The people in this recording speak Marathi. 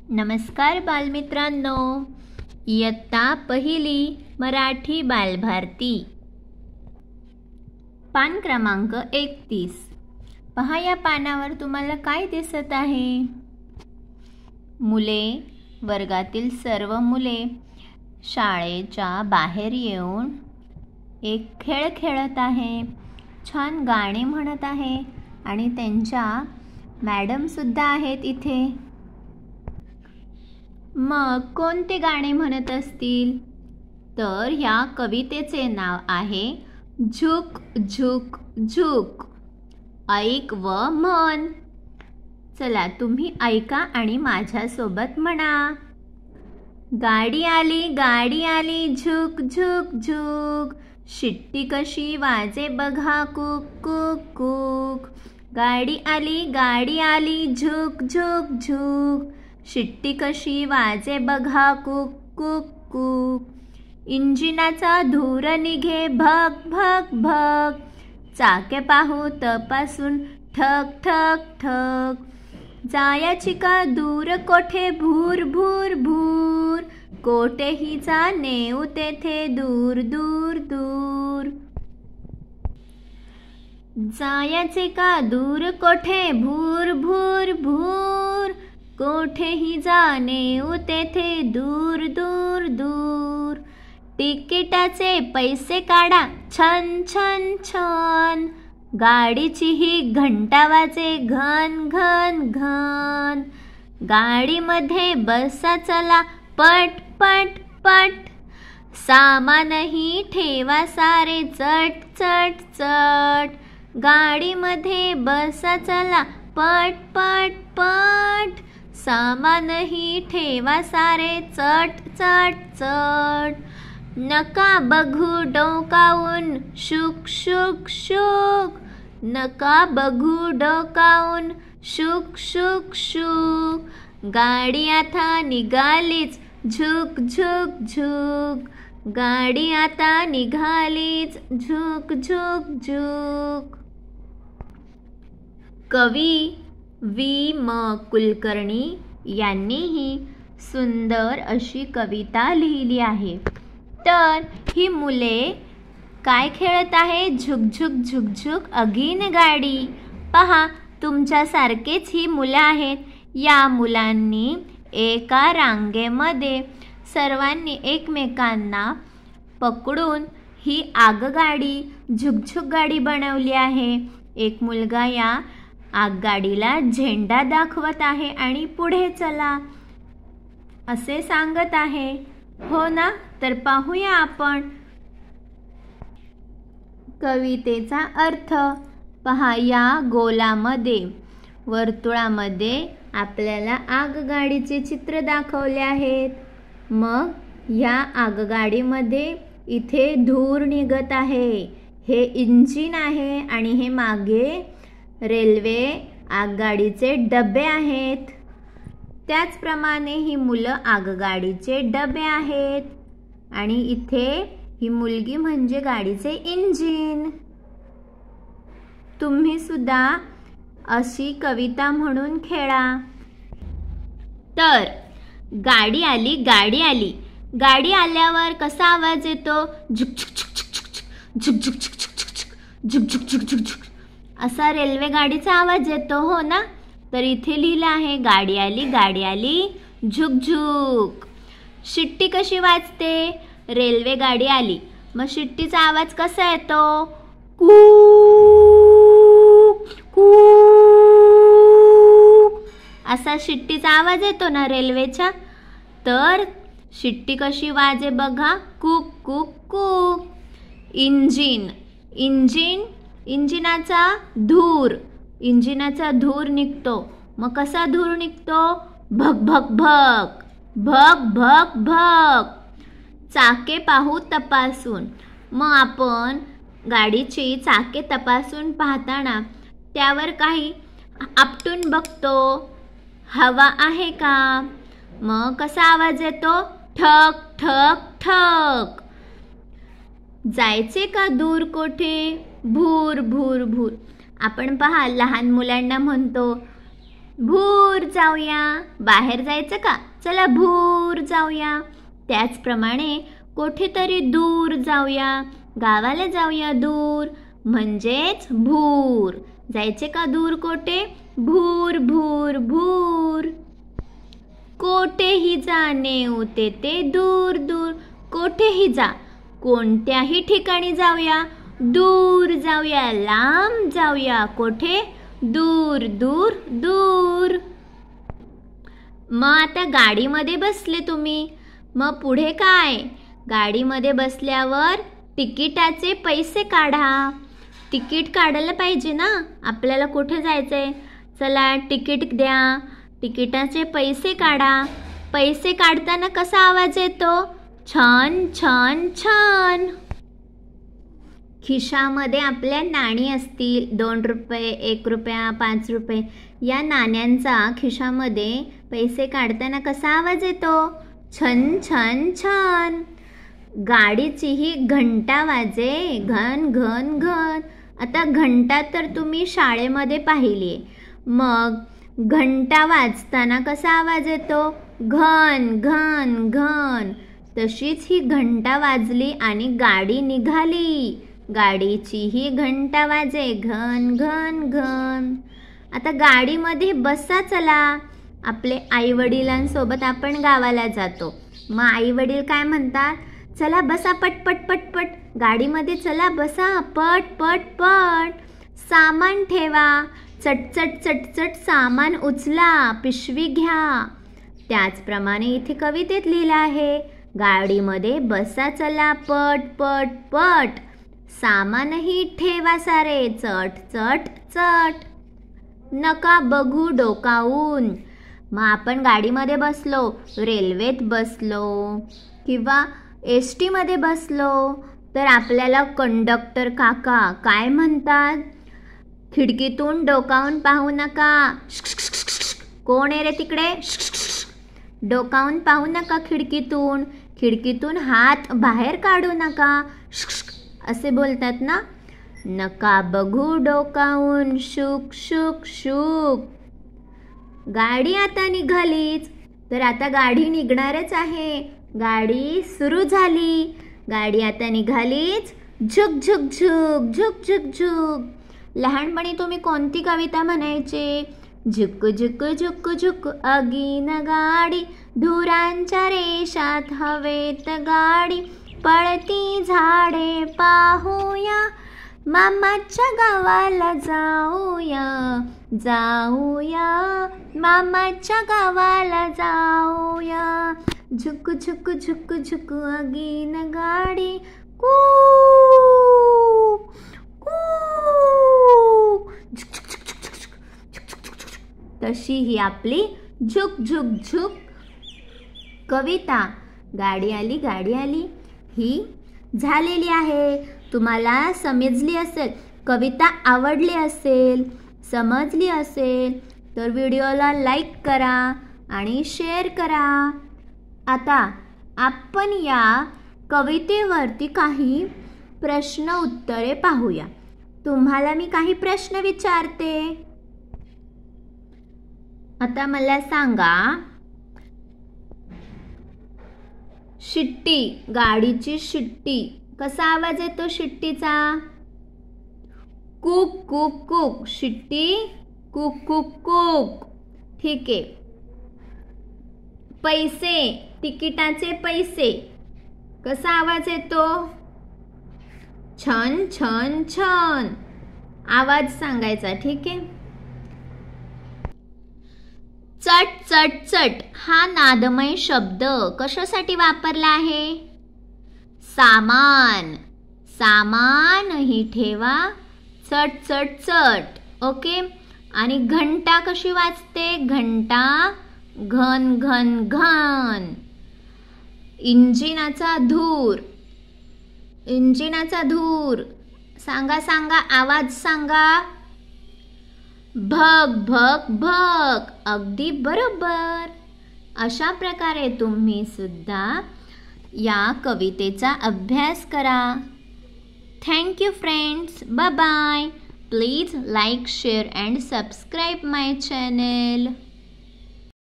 नमस्कार बालमित्रांनो, इयत्ता पहिली मराठी बालभारती पान क्रमांक 31। पहा या पानावर तुम्हाला काय दिसत आहे? मुले, वर्गातील सर्व मुले शाळेच्या बाहेर येऊन एक खेळ खेळत आहे, छान गाणे म्हणत आहे आणि त्यांच्या मॅडम सुद्धा आहेत इथे। मग कोणते गाणे म्हणत असतील? तर ह्या कवितेचे नाव आहे झुक झुक झुक, ऐक व म्हण। चला तुम्ही ऐका आणि माझ्यासोबत म्हणा। गाडी आली झुक झुक झुक, शिट्टी कशी वाजे बघा कुक कुक कुक। गाडी आली झुक झुक झुक, शिट्टी कशी वाजे बघा कुक कुक कुक। इंजिनाचा धूर निघे भक भक भक, चाके पाहू तपासून ठक ठक ठक। जायाची का दूर कोठे भूर भूर भूर, कोठेही जा नेऊ तेथे दूर दूर दूर। जायाचे का दूर कोठे भूर भूर भूर, कोठेही जा नेऊ तेथे दूर दूर दूर। तिकिटाचे पैसे काढा छन छन छन, गाडीची ही घंटा वाजे घन घन घन। गाडीमध्ये बसा चला पट पट पट, सामानही ठेवा सारे चट चट चट। गाडीमध्ये बसा चला पट पट पट, सामानही ठेवा सारे चट चट चट। नका बघू डोकावून शुक शुक शुक, नका बघू डोकावून शुक शुक शुक। गाडी आता निघालीच झुक झुक झुक, गाडी आता निघालीच झुक झुक झुक। कवी वी.म. कुलकर्णी यांनी ही सुंदर अशी कविता लिहिली आहे। तर ही मुले काय खेळत आहे? झुकझुक झुकझुक अगीन गाडी। पहा, तुमच्यासारखेच ही मुलं आहेत। या मुलांनी एका रांगेमध्ये सर्वांनी एकमेकांना पकडून ही आगगाडी झुकझुक गाडी बनवली आहे। एक मुलगा या आगगाडीला झेंडा दाखवत आहे आणि पुढे चला असे सांगत आहे, हो ना? तर पाहूया आपण कवितेचा अर्थ। पहा, या गोलामध्ये वर्तुळामध्ये आपल्याला आगगाडीचे चित्र दाखवले आहेत। मग ह्या आगगाडीमध्ये इथे धूर निघत आहे, हे इंजिन आहे आणि हे मागे रेल्वे आगगाडीचे डबे आहेत। त्याचप्रमाणे ही मुलं आगगाडीचे डबे आहेत आणि इथे ही मुलगी म्हणजे गाडीचे इंजिन। तुम्ही सुद्धा अशी कविता म्हणून खेळा। तर गाडी आली गाडी आल्यावर कसा आवाज येतो? झुक झुक झुक झुक झुक झुक झुक झुक झुक झुक झुक झुक असा रेल्वे गाडीचा आवाज येतो, हो ना? तर इथे लिहिलं आहे गाडी आली झुक झुक। शिट्टी कशी वाजते? रेल्वे गाडी आली, मग शिट्टीचा आवाज कसा येतो? कू कू असा शिट्टीचा आवाज येतो ना रेल्वेच्या। तर शिट्टी कशी वाजे बघा, कुक कुक कुक। इंजिनाचा धूर निघतो। मग कसा धूर निघतो? भक भक भक भक भक भक। चाके पाहू तपासून, मग आपण गाडीची चाके तपासून पाहताना त्यावर काही आपटून बघतो, हवा आहे का? मग कसा आवाज येतो? ठक ठक ठक। जायचे का दूर कोठे भूर भूर भूर। आपण पहा, लहान मुलांना म्हणतो भूर जाऊया. बाहेर जायचं का? चला भूर जाऊया. त्याचप्रमाणे कुठेतरी दूर जाऊया, गावाला जाऊया दूर, म्हणजेच भूर. जायचे का दूर कोठे? भूर भूर भूर. कोठेही जाणे होते ते दूर दूर. कोठेही जा, कोणत्याही ठिकाणी जाऊया, दूर जाऊया, लांब जाऊया. कोठे? दूर दूर दूर. मग आता गाडीमध्ये बसले तुम्ही, मग पुढे काय? गाडीमध्ये बसल्यावर तिकिटाचे पैसे काढा. तिकीट काढायला पाहिजे ना, आपल्याला कुठे जायचंय. चला तिकीट द्या, तिकिटाचे पैसे काढा. पैसे काढताना कसा आवाज येतो? छान छान छान. खिशामध्ये आपल्या नाणी असतील, 2 रुपये, 1 रुपया, 5 रुपये, या नाण्यांचा खिशामध्ये पैसे काढताना कसा आवाज येतो? छन छन छन. गाडीचीही घंटा वाजे, घन घन घन. आता घंटा तर तुम्ही शाळेमध्ये पाहिली, मग घंटा वाजताना कसा आवाज येतो? घन घन घन. तशीच ही घंटा वाजली आणि गाडी निघाली. गाडीचीही घंटा वाजे, घन घन घन. आता गाडीमध्ये बसा चला. आपले आईवडिलांसोबत आपण गावाला जातो, मग आईवडील काय म्हणतात? चला बसा पटपट पटपट, गाडीमध्ये चला बसा पट पट पट. सामान ठेवा, चटचट चटचट सामान उचला, पिशवी घ्या. त्याचप्रमाणे इथे कवितेत लिहिलं आहे, गाडीमध्ये बसा चला पट पट पट, सामानही ठेवा सारे चट चट चट. नका बघू डोकावून. मग आपण गाडीमध्ये बसलो, रेल्वेत बसलो किंवा ST मध्ये बसलो, तर आपल्याला कंडक्टर काका काय म्हणतात? खिडकीतून डोकावून पाहू नका. कोण आहे रे तिकडे? डोकावून पाहू नका खिडकीतून. खिडकीतून हात बाहेर काढू नका, असे बोलतात ना. नका बघू डोकावून, शुक शुक शुक. गाडी आता निघालीच, तर आता गाडी निघणारच आहे. गाडी सुरू झाली, गाडी आता निघालीच. झुक झुक झुक झुक झुक झुक. लहानपणी तुम्ही कोणती कविता म्हणायचे? झुक झुक झुक झुक अगीन गाडी, धुरांच्या रेषात हवेत गाडी, पळती झाडे पाहूया, मामाच्या गावाला जाऊया जाऊया, मामाच्या गावाला जाऊया. झुक झुक झुक झुक अगीन गाडी, कू कू. तशी ही आपली झुक झुक झुक कविता, गाडी आली गाडी आली, ही झालेली आहे. तुम्हाला समजली असेल, कविता आवडली असेल, समजली असेल तर व्हिडिओला लाईक करा आणि शेअर करा. आता आपण या कवितेवरती काही प्रश्न उत्तरे पाहूया. तुम्हाला मी काही प्रश्न विचारते. आता मला सांगा, शिट्टी, गाडीची शिट्टी, कसा आवाज येतो शिट्टीचा? कुक कुक कुक. शिट्टी कुक कुक कुक. ठीक आहे. पैसे, तिकिटाचे पैसे, कसा आवाज येतो? छन छन छन. आवाज सांगायचा, ठीक आहे. चट चट चट हा नादमय शब्द कशासाठी वापरला आहे? सामान, सामान ही ठेवा, चट चट चट. ओके. आणि घंटा कशी वाजते? घंटा घन घन घन. इंजिनाचा धूर, इंजिनाचा धूर, सांगा सांगा, आवाज सांगा. भग भग भग. अगदी बरोबर. अशा प्रकारे तुम्ही सुद्धा या कवितेचा अभ्यास करा. Thank you friends. Bye bye. Please like, share and subscribe my channel.